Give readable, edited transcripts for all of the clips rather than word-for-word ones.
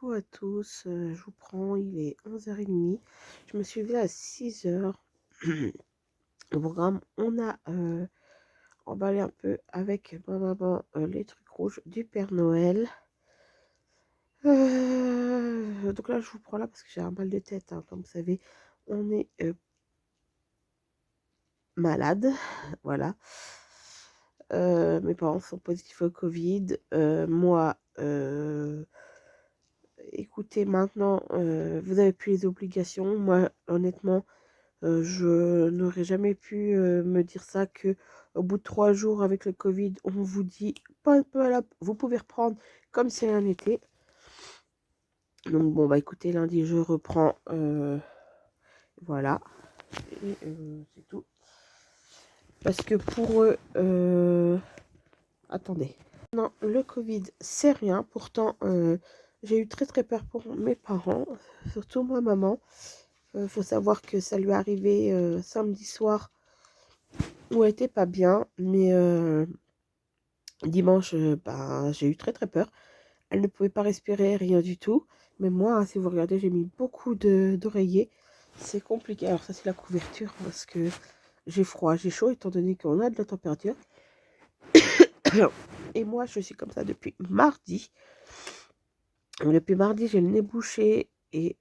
Coucou à tous, je vous prends, il est 11h30. Je me suis levée à 6h. Au programme, on a emballé un peu avec ma maman les trucs rouges du Père Noël. Donc là, je vous prends là parce que j'ai un mal de tête, hein. Comme vous savez, on est malade. Voilà. Mes parents sont positifs au Covid. Moi, écoutez, maintenant, vous avez plus les obligations. Moi, honnêtement, je n'aurais jamais pu me dire ça que au bout de 3 jours avec le Covid, on vous dit voilà, vous pouvez reprendre comme si rien n'était. Donc bon bah écoutez, lundi je reprends, voilà, et c'est tout. Parce que pour eux, attendez. Non, le Covid c'est rien. Pourtant, j'ai eu très très peur pour mes parents, surtout ma maman. Faut savoir que ça lui est arrivé samedi soir où elle était pas bien, mais dimanche, bah, j'ai eu très très peur. Elle ne pouvait pas respirer, rien du tout. Mais moi, hein, si vous regardez, j'ai mis beaucoup d'oreillers. C'est compliqué. Alors ça, c'est la couverture parce que j'ai froid, j'ai chaud, étant donné qu'on a de la température. Et moi, je suis comme ça depuis mardi. Depuis mardi, j'ai le nez bouché et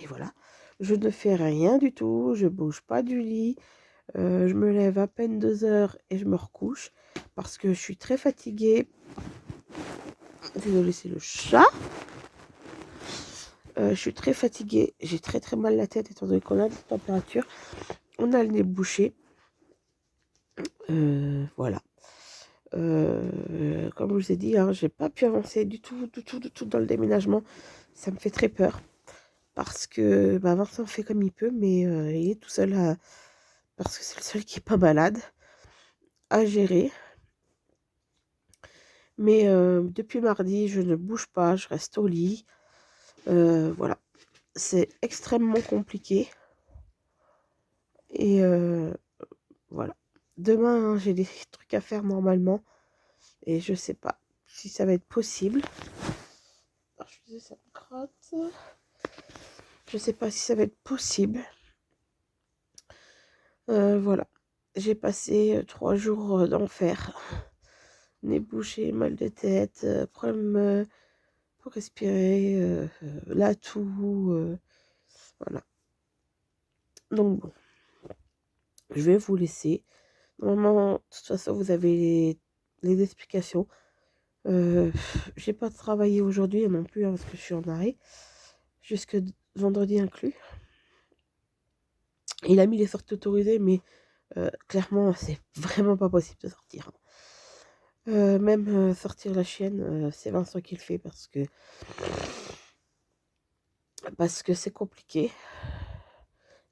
voilà. Je ne fais rien du tout, je bouge pas du lit. Je me lève à peine 2 heures et je me recouche parce que je suis très fatiguée. Désolée, c'est le chat. Je suis très fatiguée, j'ai très très mal la tête étant donné qu'on a des températures. On a le nez bouché. Voilà. Comme je vous ai dit, hein, j'ai pas pu avancer du tout dans le déménagement. Ça me fait très peur parce que bah, Vincent fait comme il peut, mais il est tout seul parce que c'est le seul qui est pas malade à gérer. Mais depuis mardi, je ne bouge pas, je reste au lit. Voilà. C'est extrêmement compliqué. Et voilà. Demain, hein, j'ai des trucs à faire normalement. Et je sais pas si ça va être possible. Alors, je disais, ça me gratte. Je sais pas si ça va être possible. Voilà. J'ai passé 3 jours d'enfer. Nez bouché, mal de tête, problème pour respirer, la toux. Voilà. Donc bon, je vais vous laisser. Normalement, de toute façon, vous avez les explications. J'ai pas travaillé aujourd'hui non plus hein, parce que je suis en arrêt. Jusque vendredi inclus. Il a mis les sorties autorisées, mais clairement, c'est vraiment pas possible de sortir, hein. Même sortir la chienne, c'est Vincent qui le fait parce que c'est compliqué.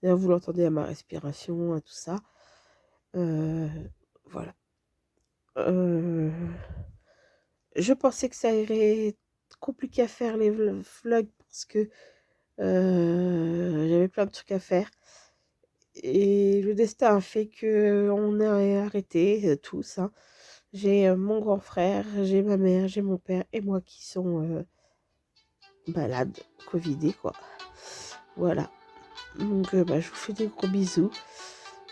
Là, vous l'entendez à ma respiration, à tout ça. Voilà. Je pensais que ça irait compliqué à faire les vlogs parce que j'avais plein de trucs à faire. Et le destin a fait que on a arrêté tous, hein. J'ai mon grand frère, j'ai ma mère, j'ai mon père et moi qui sont malades, covidés quoi. Voilà. Donc bah, je vous fais des gros bisous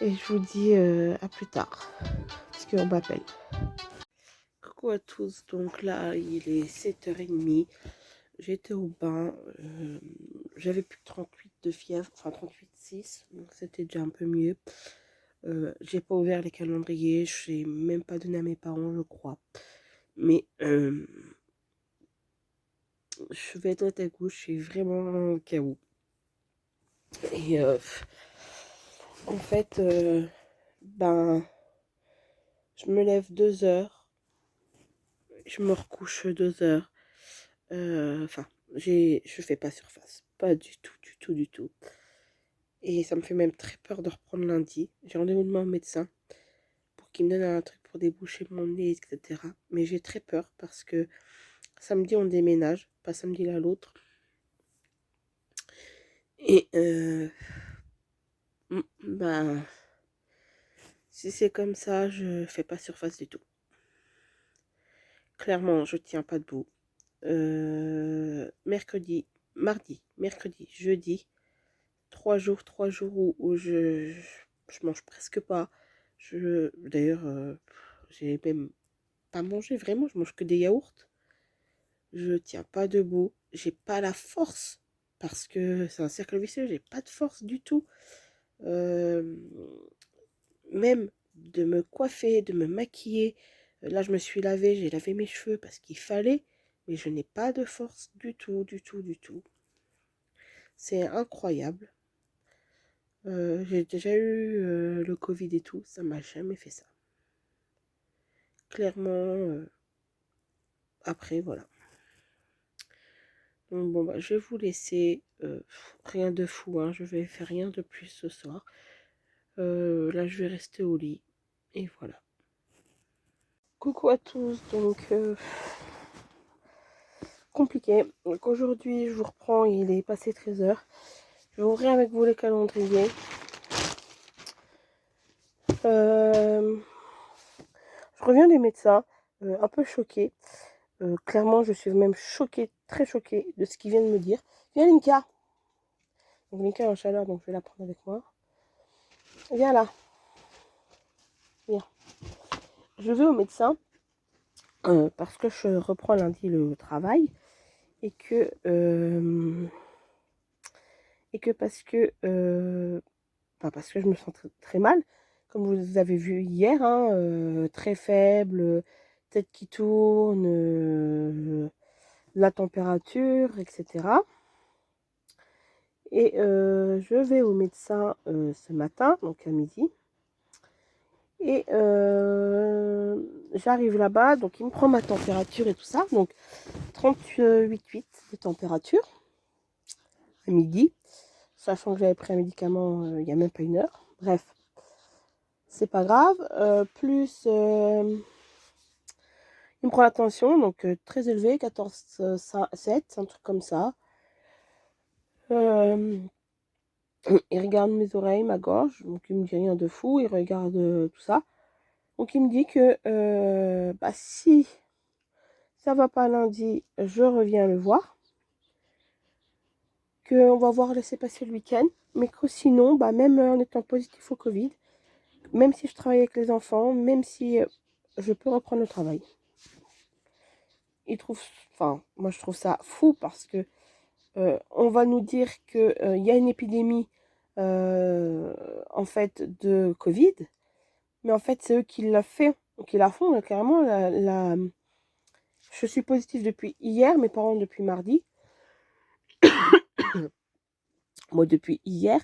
et je vous dis à plus tard parce qu'on m'appelle. Coucou à tous, donc là il est 7h30. J'étais au bain, j'avais plus que 38 de fièvre, enfin 38,6, donc c'était déjà un peu mieux. J'ai pas ouvert les calendriers, je n'ai même pas donné à mes parents, je crois. Mais je vais être honnête avec vous, je suis vraiment au chaos. Et en fait, ben, je me lève 2 heures, je me recouche 2 heures. Enfin, je fais pas surface, pas du tout, du tout, du tout. Et ça me fait même très peur de reprendre lundi. J'ai rendez-vous demain au médecin pour qu'il me donne un truc pour déboucher mon nez, etc. Mais j'ai très peur parce que samedi on déménage, pas samedi là l'autre. Et ben, si c'est comme ça, je fais pas surface du tout. Clairement, je tiens pas debout. mercredi, mardi, mercredi, jeudi. 3 jours où je mange presque pas. D'ailleurs, j'ai même pas mangé, vraiment, je mange que des yaourts. Je tiens pas debout, j'ai pas la force, parce que c'est un cercle vicieux, j'ai pas de force du tout. Euh, Même de me coiffer, de me maquiller. Là, je me suis lavée, j'ai lavé mes cheveux parce qu'il fallait, mais je n'ai pas de force du tout, du tout, du tout. C'est incroyable. J'ai déjà eu le Covid et tout, ça m'a jamais fait ça. Clairement, après, voilà. Donc bon, bah, je vais vous laisser. Rien de fou, hein, je vais faire rien de plus ce soir. Là, je vais rester au lit. Et voilà. Coucou à tous, donc compliqué. Donc aujourd'hui, je vous reprends, il est passé 13 h. Je vais ouvrir avec vous les calendriers. Je reviens du médecin, un peu choquée. Clairement, je suis même choquée, très choquée de ce qu'il vient de me dire. Viens, Linka. Donc, Linka est en chaleur, donc je vais la prendre avec moi. Viens là. Viens. Je vais au médecin parce que je reprends lundi le travail et que parce que je me sens très mal, comme vous avez vu hier, hein, très faible, tête qui tourne, la température, etc. Et je vais au médecin ce matin, donc à midi. Et j'arrive là-bas, donc il me prend ma température et tout ça. Donc 38,8 de température à midi, sachant que j'avais pris un médicament il n'y a même pas 1 heure. Bref, c'est pas grave. Plus il me prend la tension, donc très élevé, 14,7, un truc comme ça. Il regarde mes oreilles, ma gorge, donc il me dit rien de fou, il regarde tout ça. Donc il me dit que si ça va pas lundi, je reviens le voir. Qu'on va voir laisser passer le week-end, mais que sinon, même en étant positif au Covid, même si je travaille avec les enfants, même si je peux reprendre le travail. Moi je trouve ça fou parce que on va nous dire qu'il y a une épidémie en fait de Covid, mais en fait c'est eux qui la font clairement. Je suis positive depuis hier, mes parents depuis mardi, moi depuis hier,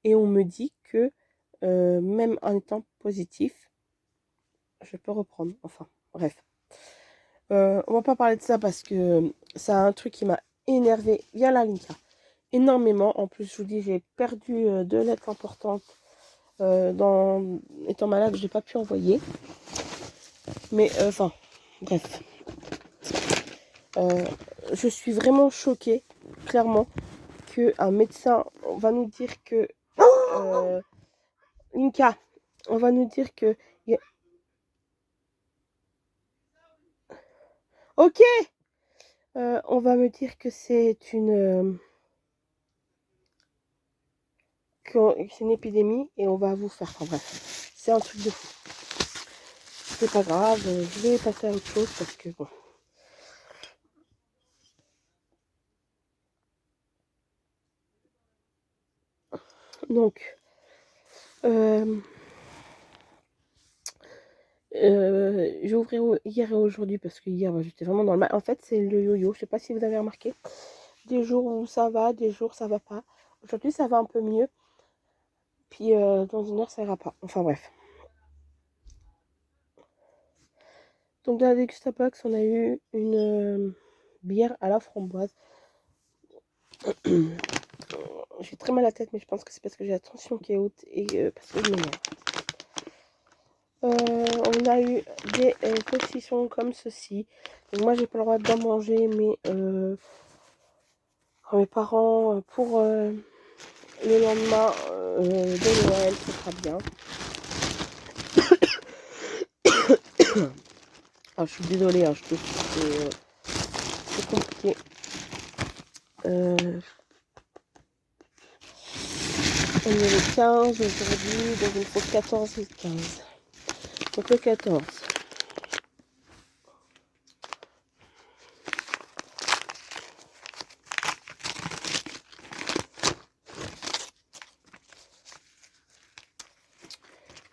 et on me dit que même en étant positif, je peux reprendre. Enfin, bref. On va pas parler de ça parce que c'est un truc qui m'a énervé. Viens là, Linka. Énormément. En plus, je vous dis, j'ai perdu 2 lettres importantes. Étant malade, j'ai pas pu envoyer. Mais, bref. Je suis vraiment choquée, clairement, qu'un médecin va nous dire que... Linka, on va nous dire que... Ok, on va me dire que c'est une épidémie et on va vous faire. Enfin bref, c'est un truc de fou. C'est pas grave, je vais passer à autre chose parce que bon. Donc, j'ai ouvert hier et aujourd'hui parce que hier j'étais vraiment dans le mal. En fait, c'est le yo-yo. Je sais pas si vous avez remarqué. Des jours où ça va, des jours ça va pas. Aujourd'hui, ça va un peu mieux. Puis dans 1 heure, ça ira pas. Enfin bref. Donc, dans la Degustabox, on a eu une bière à la framboise. J'ai très mal à la tête, mais je pense que c'est parce que j'ai la tension qui est haute et parce que je m'énerve. On a eu des saucissons comme ceci. Donc moi, j'ai pas le droit d'en manger, mais mes parents, pour le lendemain de Noël, ce sera bien. Je suis désolée, je trouve que c'est compliqué. On est le 15 aujourd'hui, donc il me faut 14 et 15. Donc le 14.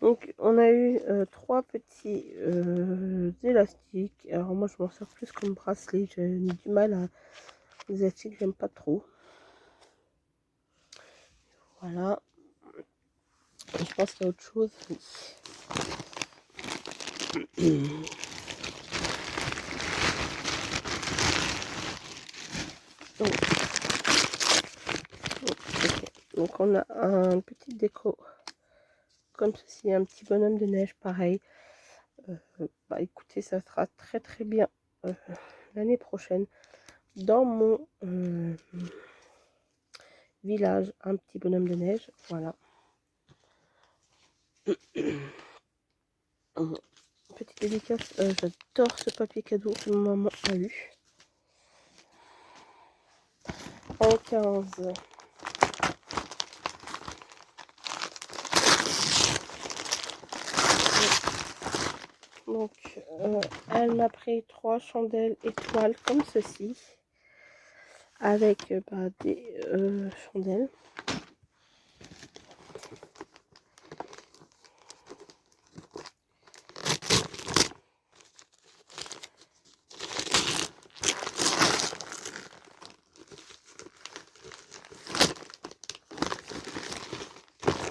Donc on a eu 3 petits élastiques. Alors moi je m'en sers plus comme bracelet. J'ai du mal à les élastiques, j'aime pas trop. Voilà. Je pense qu'il y a autre chose. Oui. Donc on a un petit déco comme ceci, un petit bonhomme de neige pareil. Bah écoutez, ça sera très très bien l'année prochaine dans mon village, un petit bonhomme de neige. Voilà. Petite dédicace, j'adore ce papier cadeau que ma maman a eu. En 15. Donc, elle m'a pris 3 chandelles étoiles comme ceci, avec bah, des chandelles.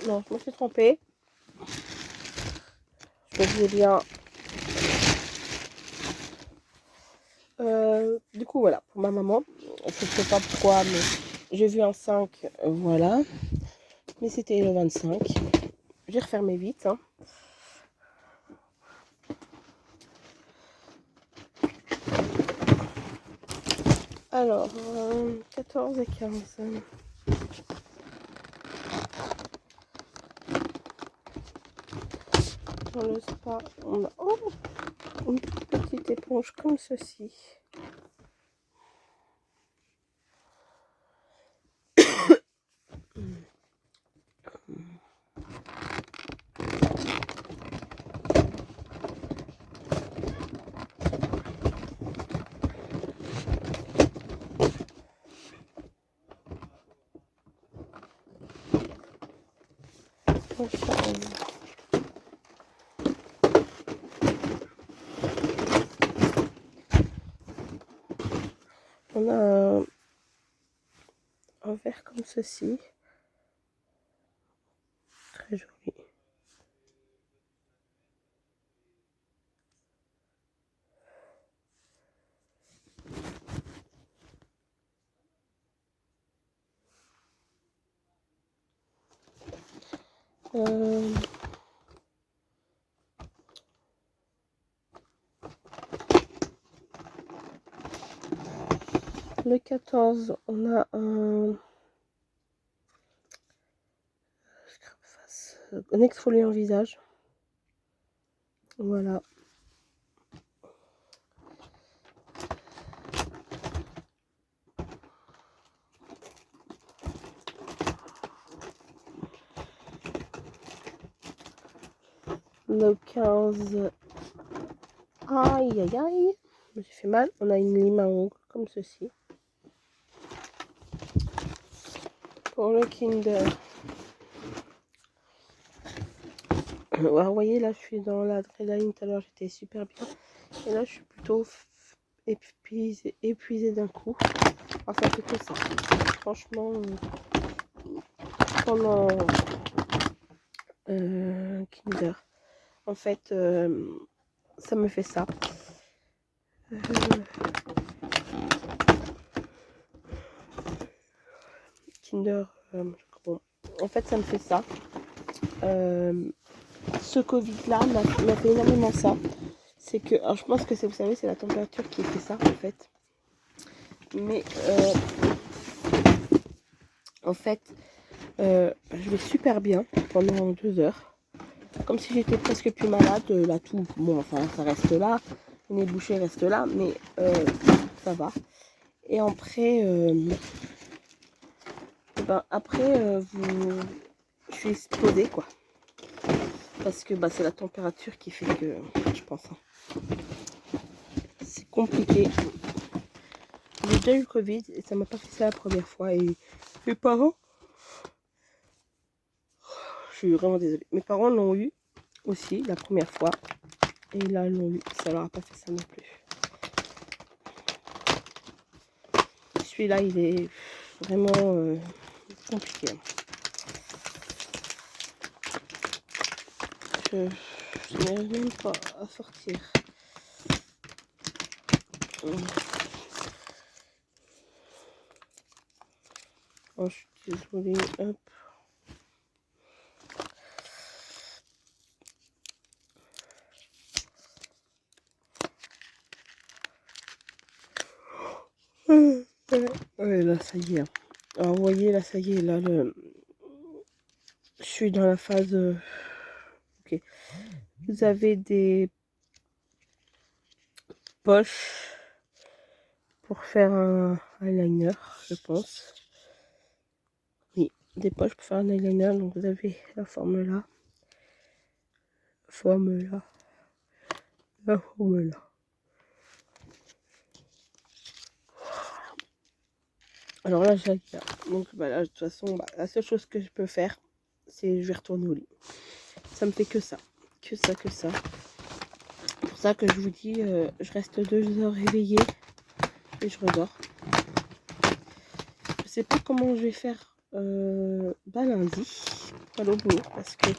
Non, je me suis trompée. Je me disais bien. Du coup, voilà, pour ma maman. Je ne sais pas pourquoi, mais j'ai vu un 5, voilà. Mais c'était le 25. J'ai refermé vite. Hein. Alors, 14 et 15. Dans le spa, on a une petite éponge comme ceci. On a un verre comme ceci. Très joli. Le 14, on a un exfoliant visage. Voilà. Le 15. Aïe aïe aïe. Je me suis fait mal. On a une lime à ongles comme ceci. Pour le Kinder. Alors, vous voyez, là, je suis dans l'adrénaline. Tout à l'heure, j'étais super bien. Et là, je suis plutôt épuisée d'un coup. Alors, ça fait que ça. Franchement, pendant Kinder, en fait, ça me fait ça. Kinder, bon. En fait, ça me fait ça. Ce Covid-là m'a fait énormément ça. C'est que, alors je pense que vous savez, c'est la température qui fait ça, en fait. Mais, en fait, je vais super bien pendant 2 heures. Comme si j'étais presque plus malade. La toux, bon, enfin, ça reste là. Le nez bouché reste là, mais ça va. Et après, je suis explosée quoi. Parce que c'est la température qui fait que, je pense, hein. C'est compliqué. J'ai déjà eu le Covid et ça m'a pas fait ça la première fois. Et mes parents, je suis vraiment désolée. Mes parents l'ont eu aussi la première fois. Et là, ils l'ont eu. Ça leur a pas fait ça non plus. Celui-là, il est vraiment compliqué. Je n'arrive même pas à sortir. Oh, je suis désolée. Hop. Ouais, là, ça y est. Alors, vous voyez, là, ça y est. Là, je suis dans la phase... Ok. Vous avez des poches pour faire un eyeliner, je pense. Oui, des poches pour faire un eyeliner. Donc, vous avez la forme là. La forme là. Alors là, j'ai ça. Donc, là, de toute façon, la seule chose que je peux faire, c'est je vais retourner au lit. Ça me fait que ça. Que ça, que ça. C'est pour ça que je vous dis, je reste 2 heures réveillée et je redors. Je sais pas comment je vais faire lundi pour aller au boulot, parce que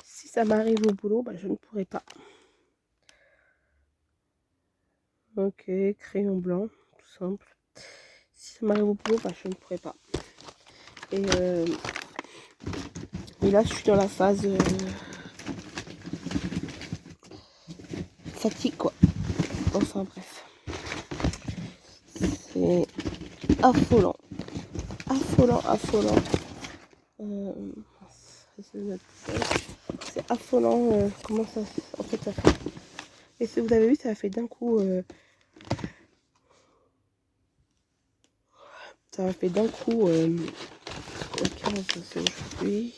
si ça m'arrive au boulot, je ne pourrai pas. Ok, crayon blanc, tout simple. Si ça m'arrive au boulot, je ne pourrai pas. Et là, je suis dans la phase fatigue, quoi. Enfin, bref. C'est affolant. Affolant. C'est affolant comment ça, en fait, ça fait. Et si vous avez vu, ça a fait d'un coup... ça a fait d'un coup... au 15, c'est aujourd'hui.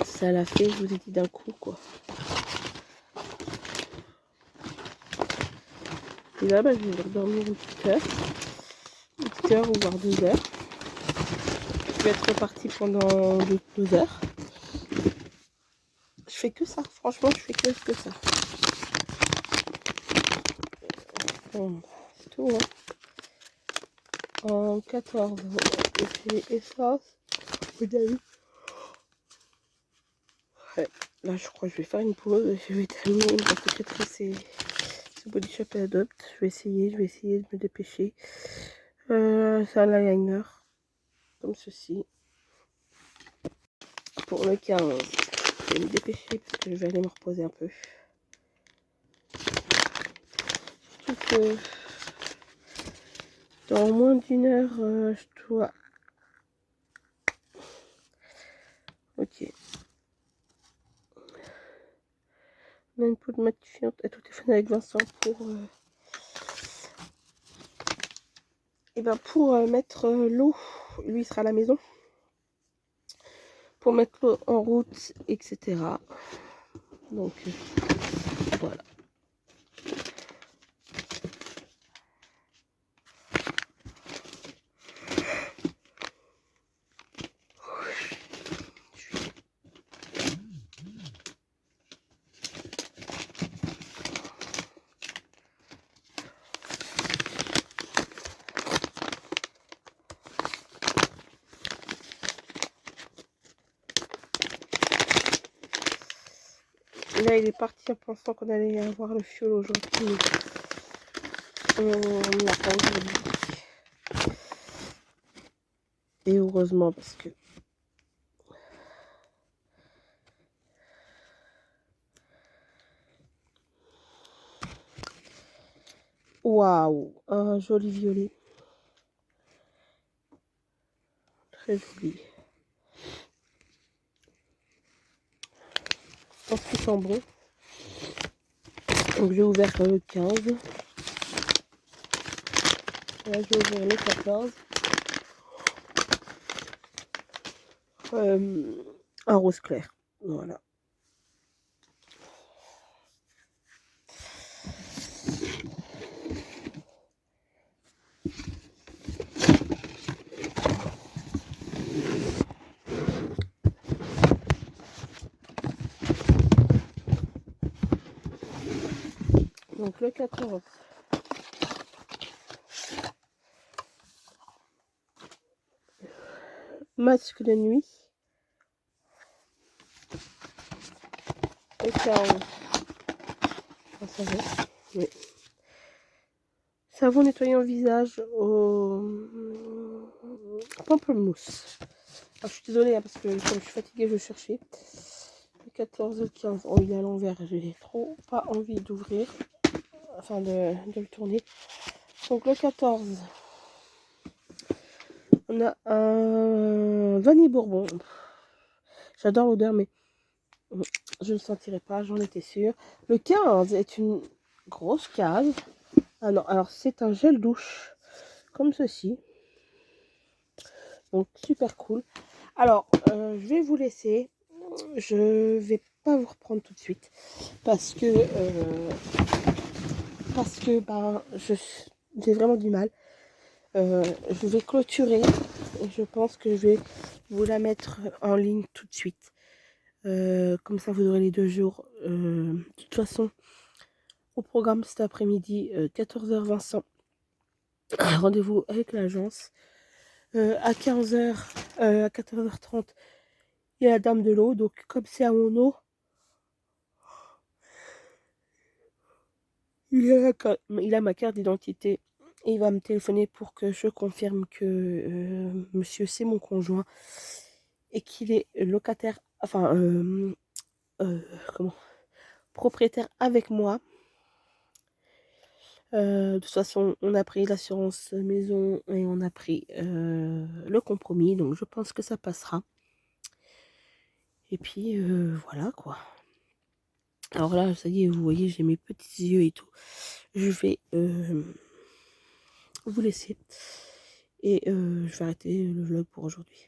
Ça l'a fait, je vous ai dit, d'un coup, quoi. Et là, je vais dormir une petite heure ou voire 2 heures. Je vais être repartie pendant 2 heures. Je fais que ça, franchement, je fais que ça. Bon, c'est tout, hein. En 14, j'ai fait essence. Vous avez vu? Ouais, là, je crois que je vais faire une pause. Je vais terminer parce que c'est ce Body Shop et Adopt. Je vais essayer de me dépêcher. C'est un eyeliner comme ceci. Pour le 15, je vais me dépêcher parce que je vais aller me reposer un peu. Surtout que dans moins d'1 heure, je dois... Ok. On a une poudre matifiante à tout téléphone avec Vincent pour mettre l'eau. Lui, il sera à la maison. Pour mettre l'eau en route, etc. Donc, voilà. Là, il est parti en pensant qu'on allait avoir le fiole aujourd'hui. On l'a pas aujourd'hui. Et heureusement, parce que... Waouh, un joli violet. Très joli. Je pense qu'ils sont bons. Donc j'ai ouvert le 15. Là, je vais ouvrir le 14. Un rose clair. Voilà. Donc le 14. Masque de nuit. Le 15. Oui. Savon nettoyant visage au pamplemousse. Alors, je suis désolée hein, parce que comme je suis fatiguée, je cherchais. Le 14 et le 15. Oh, il est à l'envers. J'ai trop pas envie d'ouvrir. Enfin, de le tourner. Donc, le 14. On a un vanille bourbon. J'adore l'odeur, mais je ne le sentirai pas, j'en étais sûre. Le 15 est une grosse case. Ah non, alors c'est un gel douche, comme ceci. Donc super cool. Alors, je vais vous laisser. Je vais pas vous reprendre tout de suite. Parce que ben, j'ai vraiment du mal. Je vais clôturer. Et je pense que je vais vous la mettre en ligne tout de suite. Comme ça, vous aurez les 2 jours. De toute façon, au programme cet après-midi, 14h Vincent, rendez-vous avec l'agence. À 15h, à 14h30, il y a la dame de l'eau. Donc, comme c'est à mon eau, il a ma carte d'identité. Et il va me téléphoner pour que je confirme que monsieur, c'est mon conjoint. Et qu'il est locataire, enfin, comment, propriétaire avec moi. De toute façon, on a pris l'assurance maison et on a pris le compromis. Donc, je pense que ça passera. Et puis, voilà, quoi. Alors là, ça y est, vous voyez, j'ai mes petits yeux et tout. Je vais vous laisser. Et je vais arrêter le vlog pour aujourd'hui.